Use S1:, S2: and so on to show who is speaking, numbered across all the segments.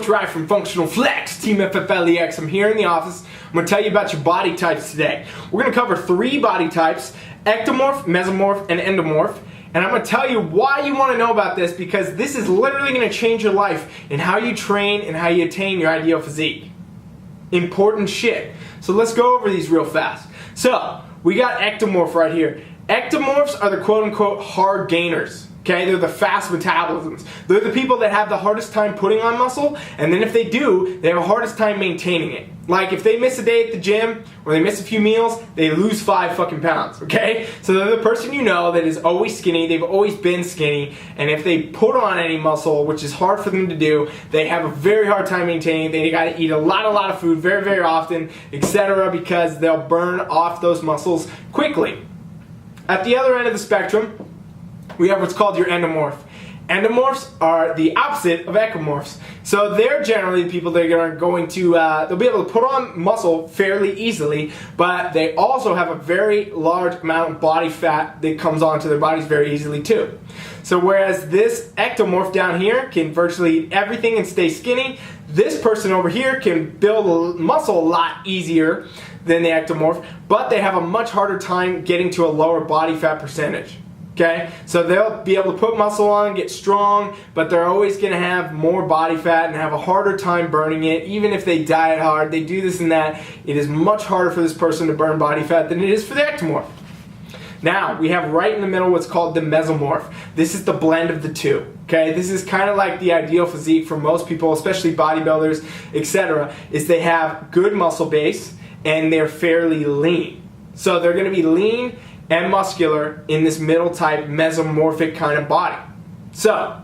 S1: Rai from Functional Flex, Team FFLEX. I'm here in the office. I'm going to tell you about your body types today. We're going to cover 3 body types: ectomorph, mesomorph, and endomorph. And I'm going to tell you why you want to know about this, because this is literally going to change your life in how you train and how you attain your ideal physique. Important shit. So let's go over these real fast. So, we got ectomorph right here. Ectomorphs are the quote-unquote hard gainers. Okay, they're the fast metabolisms. They're the people that have the hardest time putting on muscle, and then if they do, they have the hardest time maintaining it. Like if they miss a day at the gym, or they miss a few meals, they lose 5 fucking pounds, okay? So they're the person you know that is always skinny, they've always been skinny, and if they put on any muscle, which is hard for them to do, they have a very hard time maintaining. They gotta eat a lot of food very, very often, etc., because they'll burn off those muscles quickly. At the other end of the spectrum, we have what's called your endomorph. Endomorphs are the opposite of ectomorphs. So they're generally the people that are going to, they'll be able to put on muscle fairly easily, but they also have a very large amount of body fat that comes onto their bodies very easily too. So whereas this ectomorph down here can virtually eat everything and stay skinny, this person over here can build muscle a lot easier than the ectomorph, but they have a much harder time getting to a lower body fat percentage. Okay, so they'll be able to put muscle on, get strong, but they're always going to have more body fat and have a harder time burning it. Even if they diet hard, they do this and that, it is much harder for this person to burn body fat than it is for the ectomorph. Now, we have right in the middle what's called the mesomorph. This is the blend of the two. Okay, this is kind of like the ideal physique for most people, especially bodybuilders, etc., is they have good muscle base and they're fairly lean. So they're going to be lean and muscular in this middle type mesomorphic kind of body. So,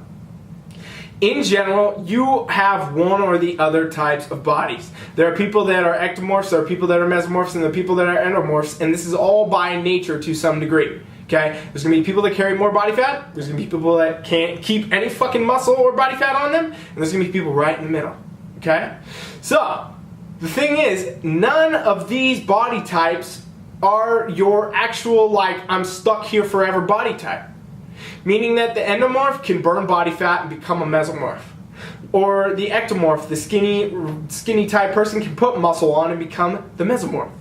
S1: in general, you have one or the other types of bodies. There are people that are ectomorphs, there are people that are mesomorphs, and there are people that are endomorphs, and this is all by nature to some degree. Okay? There's going to be people that carry more body fat, there's going to be people that can't keep any fucking muscle or body fat on them, and there's going to be people right in the middle. Okay? So, the thing is, none of these body types are your actual, like, I'm stuck here forever body type. Meaning that the endomorph can burn body fat and become a mesomorph. Or the ectomorph, the skinny type person, can put muscle on and become the mesomorph.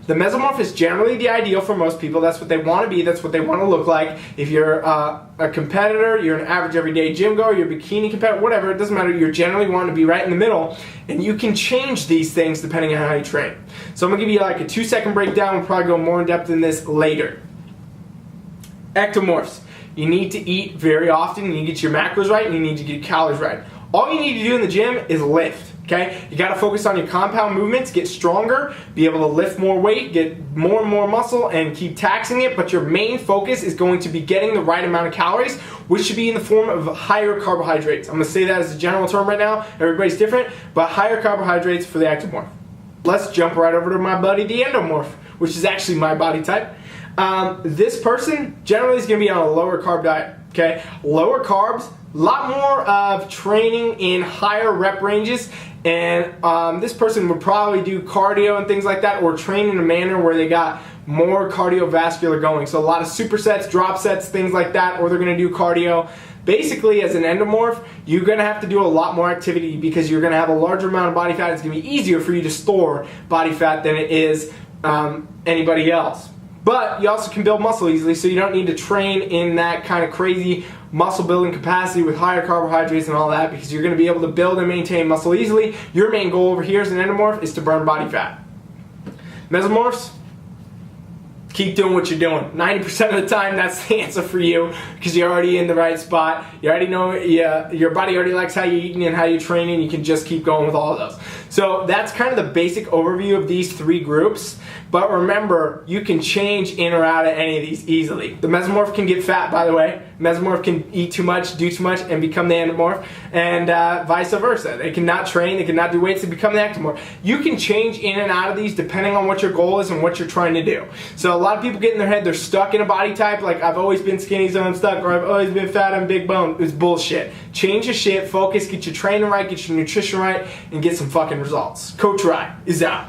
S1: The mesomorph is generally the ideal for most people. That's what they want to be. That's what they want to look like. If you're a competitor, you're an average everyday gym goer, you're a bikini competitor, whatever, it doesn't matter. You're generally wanting to be right in the middle, and you can change these things depending on how you train. So I'm going to give you like a 2-second breakdown. We'll probably go more in depth in this later. Ectomorphs. You need to eat very often. You need to get your macros right, and you need to get your calories right. All you need to do in the gym is lift. Okay, you got to focus on your compound movements, get stronger, be able to lift more weight, get more and more muscle, and keep taxing it. But your main focus is going to be getting the right amount of calories, which should be in the form of higher carbohydrates. I'm going to say that as a general term right now. Everybody's different, but higher carbohydrates for the ectomorph. Let's jump right over to my buddy, the endomorph, which is actually my body type. This person generally is going to be on a lower carb diet. Okay, lower carbs, a lot more of training in higher rep ranges, and this person would probably do cardio and things like that, or train in a manner where they got more cardiovascular going. So a lot of supersets, drop sets, things like that, or they're going to do cardio. Basically, as an endomorph, you're going to have to do a lot more activity because you're going to have a larger amount of body fat. It's going to be easier for you to store body fat than it is anybody else. But you also can build muscle easily, so you don't need to train in that kind of crazy muscle building capacity with higher carbohydrates and all that, because you're going to be able to build and maintain muscle easily. Your main goal over here as an endomorph is to burn body fat. Mesomorphs, keep doing what you're doing. 90% of the time, that's the answer for you, because you're already in the right spot. You already know, your body already likes how you're eating and how you're training. You can just keep going with all of those. So that's kind of the basic overview of these 3 groups. But remember, you can change in or out of any of these easily. The mesomorph can get fat, by the way. Mesomorph can eat too much, do too much, and become the endomorph, and vice versa. They cannot train, they cannot do weights, and become the ectomorph. You can change in and out of these depending on what your goal is and what you're trying to do. So a lot of people get in their head, they're stuck in a body type, like I've always been skinny, so I'm stuck, or I've always been fat, I'm big bone. It's bullshit. Change your shit, focus, get your training right, get your nutrition right, and get some fucking results. Coach Rai is out.